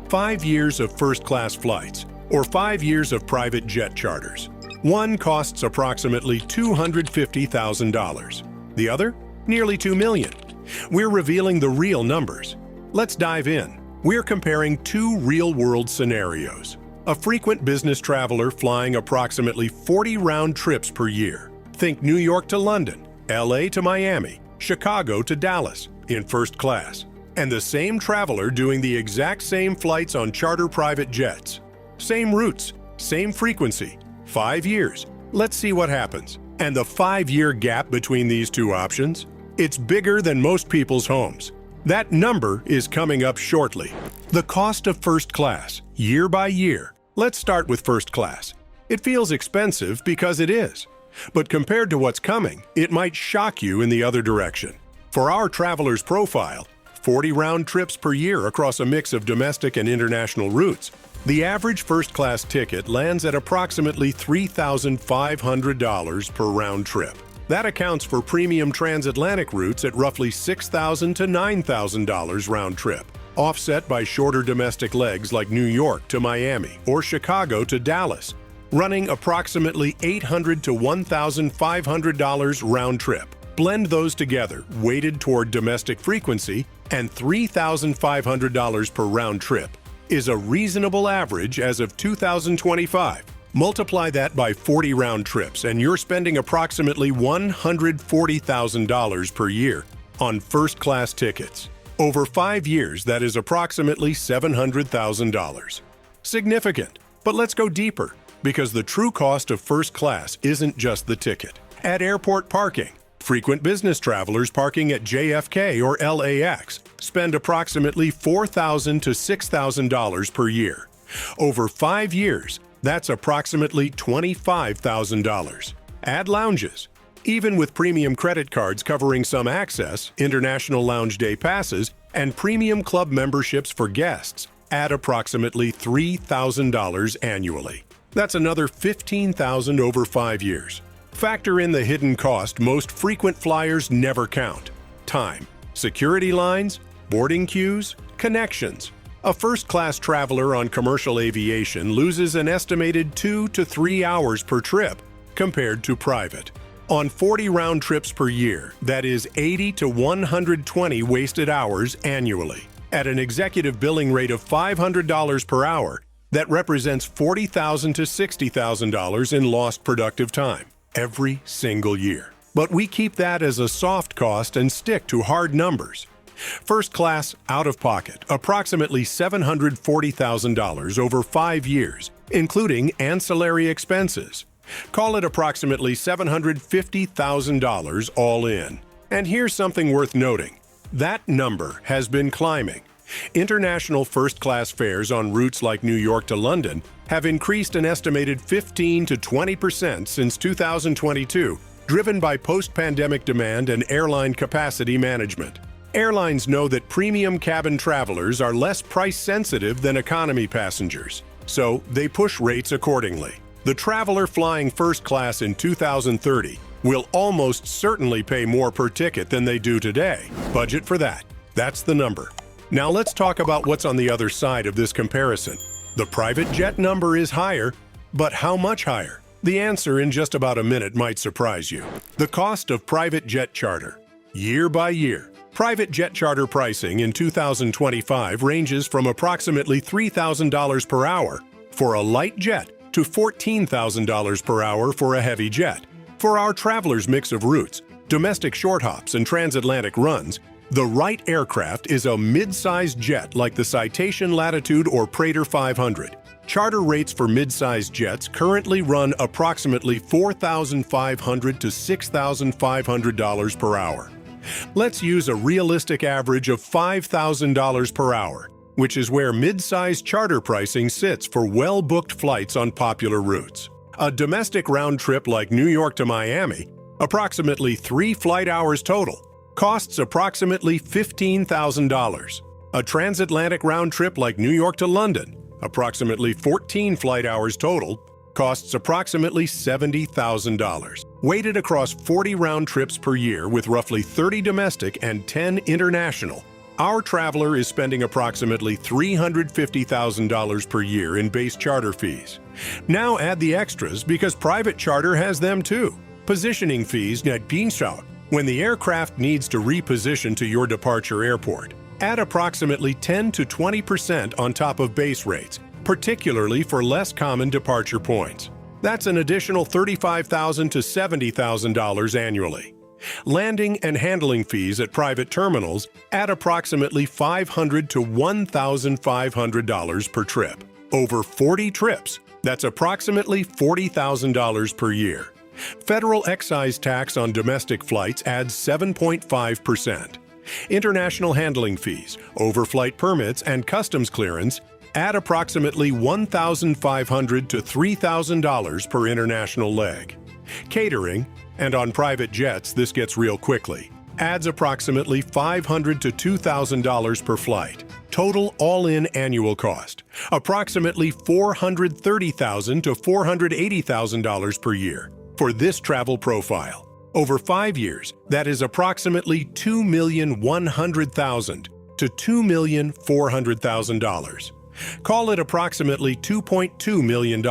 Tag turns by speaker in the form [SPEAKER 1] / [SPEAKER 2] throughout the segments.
[SPEAKER 1] 5 years of first-class flights, or 5 years of private jet charters. One costs approximately $250,000. The other, nearly $2 million. We're revealing the real numbers. Let's dive in. We're comparing two real-world scenarios. A frequent business traveler flying approximately 40 round trips per year. Think New York to London, LA to Miami, Chicago to Dallas in first class. And the same traveler doing the exact same flights on charter private jets. Same routes, same frequency, 5 years. Let's see what happens. And the 5-year gap between these two options? It's bigger than most people's homes. That number is coming up shortly. The cost of first class, year by year. Let's start with first class. It feels expensive because it is. But compared to what's coming, it might shock you in the other direction. For our traveler's profile, 40 round trips per year across a mix of domestic and international routes, the average first-class ticket lands at approximately $3,500 per round trip. That accounts for premium transatlantic routes at roughly $6,000 to $9,000 round trip, offset by shorter domestic legs like New York to Miami or Chicago to Dallas, running approximately $800 to $1,500 round trip. Blend those together, weighted toward domestic frequency, and $3,500 per round trip is a reasonable average as of 2025. Multiply that by 40 round trips and you're spending approximately $140,000 per year on first-class tickets. Over 5 years, that is approximately $700,000. Significant, but let's go deeper, because the true cost of first class isn't just the ticket. At airport parking, frequent business travelers parking at JFK or LAX spend approximately $4,000 to $6,000 per year. Over 5 years, that's approximately $25,000. Add lounges. Even with premium credit cards covering some access, international lounge day passes, and premium club memberships for guests, add approximately $3,000 annually. That's another $15,000 over 5 years. Factor in the hidden cost most frequent flyers never count: time, security lines, boarding queues, connections. A first-class traveler on commercial aviation loses an estimated 2 to 3 hours per trip compared to private. On 40 round trips per year, that is 80 to 120 wasted hours annually. At an executive billing rate of $500 per hour, that represents $40,000 to $60,000 in lost productive time every single year. But we keep that as a soft cost and stick to hard numbers. First class, out of pocket, approximately $740,000 over 5 years, including ancillary expenses. Call it approximately $750,000 all in. And here's something worth noting. That number has been climbing. International first-class fares on routes like New York to London have increased an estimated 15 to 20% since 2022, driven by post-pandemic demand and airline capacity management. Airlines know that premium cabin travelers are less price-sensitive than economy passengers, so they push rates accordingly. The traveler flying first class in 2030 will almost certainly pay more per ticket than they do today. Budget for that. That's the number. Now let's talk about what's on the other side of this comparison. The private jet number is higher, but how much higher? The answer in just about a minute might surprise you. The cost of private jet charter. Year by year, private jet charter pricing in 2025 ranges from approximately $3,000 per hour for a light jet to $14,000 per hour for a heavy jet. For our travelers' mix of routes, domestic short hops and transatlantic runs, the right aircraft is a mid-sized jet like the Citation Latitude or Praetor 500. Charter rates for mid-sized jets currently run approximately $4,500 to $6,500 per hour. Let's use a realistic average of $5,000 per hour, which is where mid-sized charter pricing sits for well-booked flights on popular routes. A domestic round trip like New York to Miami, approximately 3 flight hours total, costs approximately $15,000. A transatlantic round trip like New York to London, approximately 14 flight hours total, costs approximately $70,000. Weighted across 40 round trips per year with roughly 30 domestic and 10 international, Our traveler is spending approximately $350,000 per year in base charter fees. Now add the extras because private charter has them too. Positioning fees net Binshaw when the aircraft needs to reposition to your departure airport. Add approximately 10 to 20% on top of base rates, particularly for less common departure points. That's an additional $35,000 to $70,000 annually. Landing and handling fees at private terminals add approximately $500 to $1,500 per trip. Over 40 trips, that's approximately $40,000 per year. Federal excise tax on domestic flights adds 7.5%. International handling fees, overflight permits, and customs clearance add approximately $1,500 to $3,000 per international leg. Catering, and on private jets this gets real quickly, adds approximately $500 to $2,000 per flight. Total all-in annual cost, approximately $430,000 to $480,000 per year for this travel profile. Over 5 years, that is approximately $2,100,000 to $2,400,000. Call it approximately $2.2 million.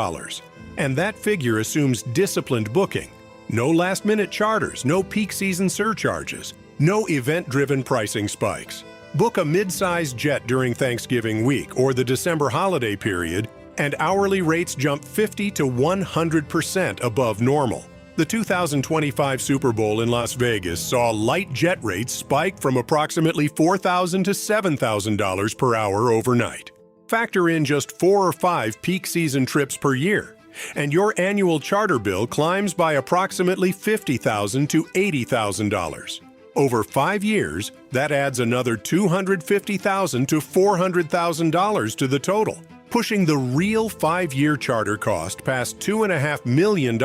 [SPEAKER 1] And that figure assumes disciplined booking. No last-minute charters, no peak season surcharges, no event-driven pricing spikes. Book a mid-sized jet during Thanksgiving week or the December holiday period, and hourly rates jump 50 to 100% above normal. The 2025 Super Bowl in Las Vegas saw light jet rates spike from approximately $4,000 to $7,000 per hour overnight. Factor in just 4 or 5 peak season trips per year, and your annual charter bill climbs by approximately $50,000 to $80,000. Over 5 years, that adds another $250,000 to $400,000 to the total, pushing the real 5-year charter cost past $2.5 million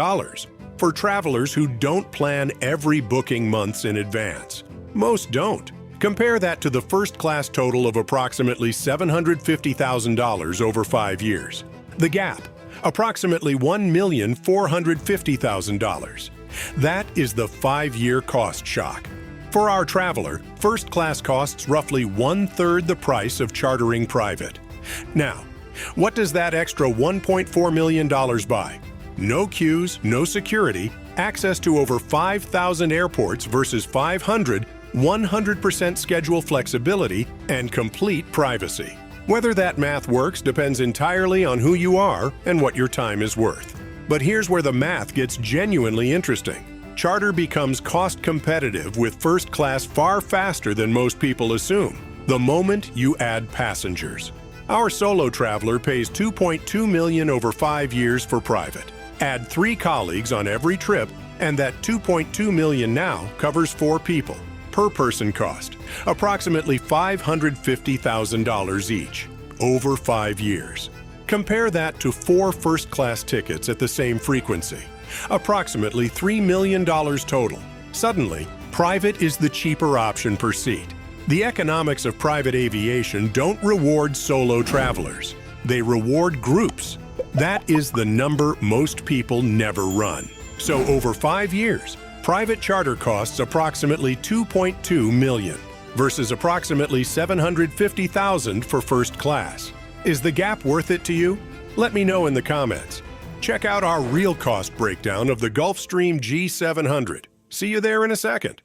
[SPEAKER 1] for travelers who don't plan every booking months in advance. Most don't. Compare that to the first-class total of approximately $750,000 over 5 years. The gap, approximately $1,450,000. That is the 5-year cost shock. For our traveler, first class costs roughly 1/3 the price of chartering private. Now, what does that extra $1.4 million buy? No queues, no security, access to over 5,000 airports versus 500, 100% schedule flexibility, and complete privacy. Whether that math works depends entirely on who you are and what your time is worth. But here's where the math gets genuinely interesting. Charter becomes cost competitive with first class far faster than most people assume, the moment you add passengers. Our solo traveler pays $2.2 million over 5 years for private. Add 3 colleagues on every trip, and that $2.2 million now covers 4 people. Per person cost, approximately $550,000 each, over 5 years. Compare that to 4 first-class tickets at the same frequency. Approximately $3 million total. Suddenly, private is the cheaper option per seat. The economics of private aviation don't reward solo travelers. They reward groups. That is the number most people never run. So over 5 years, private charter costs approximately $2.2 million versus approximately $750,000 for first class. Is the gap worth it to you? Let me know in the comments. Check out our real cost breakdown of the Gulfstream G700. See you there in a second.